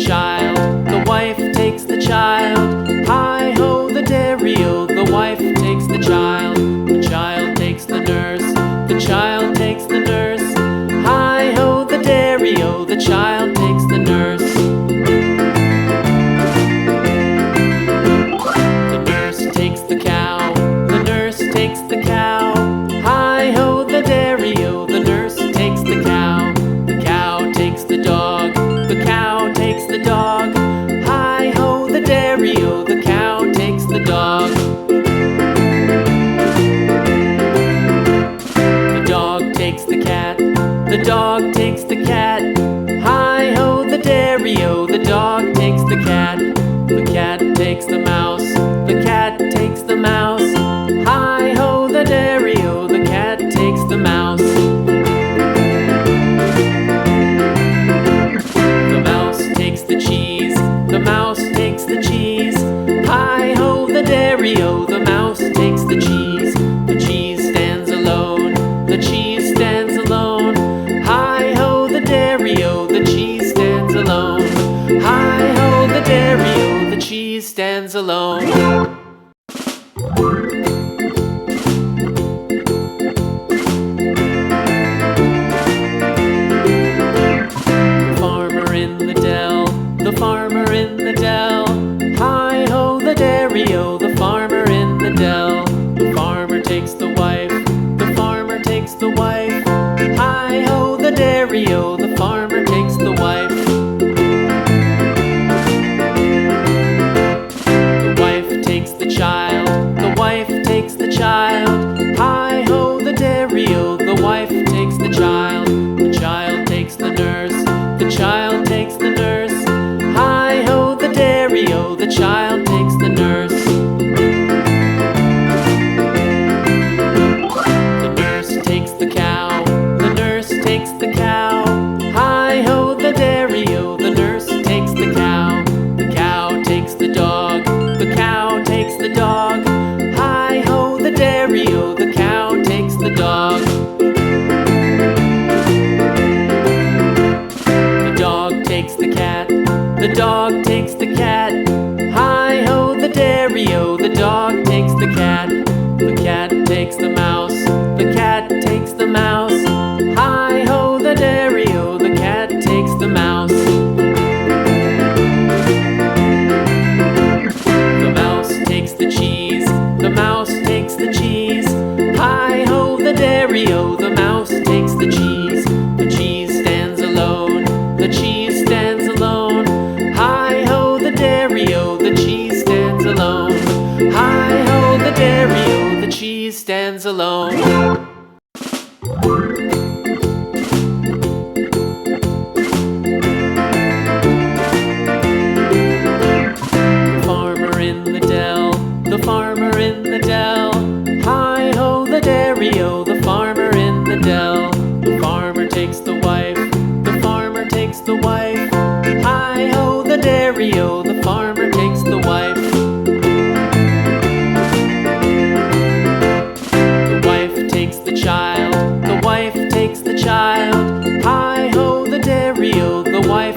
child, the wife takes the child. Hi-ho, the dairy-o, the wife takes the child takes the nurse, the child takes the nurse. Hi-ho, the dairy-o, the child takes the nurse. The nurse takes the cow, the nurse takes the cow. Hi-ho, the dairy-o, the nurse takes the cow. The cow takes the dog, the cow takes the dog. Hi-ho, the dairy-o, the cow takes the dog. The dog takes the cat, the dog takes the cat. Hi-ho, the dairy-o, the dog takes the cat. The cat takes the mouse, the cat takes the mouse. Hi-ho, the dairy-o, the cat takes the mouse. The mouse takes the cheese, the mouse takes the cheese. Hi-ho, the dairy-o, the mouse takes the cheese. The cheese stands alone, the cheese stands alone. Hi-ho, the dairy-o, the cheese stands alone. Hi-ho, the dairy-o, the cheese stands alone. The farmer in the dell, the farmer in the dell. Hi-ho, the dairy-o, the farmer in the dell. The farmer takes the wife, the farmer takes the wife. Hi-ho, the dairy-o, the farmer takes the wife. The wife takes the child, the wife takes the child. Hi-ho, the dairy-o, the wife takes the child. The child takes the nurse, the child takes the nurse. Hi-ho, the dairy-o, the child takes the nurse. The nurse takes the cow, the nurse takes the cow. Hi-ho, the dairy-o, the nurse takes the cow. The cow takes the dog, the cow takes the dog. Hi-ho, the dairy-o, the cow takes the dog. The dog takes the cat, the dog takes the cat. Hi-ho, the dairy-o, the dog takes the cat. The cat takes the mouse, the cat takes the mouse. Hi-ho, the dairy-o, the cat takes the mouse. The mouse takes the cheese, the mouse takes the cheese. Hi-ho, the dairy-o, the mouse takes the cheese. The cheese stands alone, the cheese stands alone. Hi-ho, the dairy-o, the cheese stands alone. Hi-ho, the dairy-o, the cheese stands alone. The farmer in the dell, the farmer in the dell. Hi-ho, the dairy-o, the farmer in the dell. The farmer takes the wife, the farmer takes the wife. Hi-ho, the dairy-o, the farmer takes the wife. The wife takes the child, the wife takes the child. Hi-ho, the dairy-o, the wife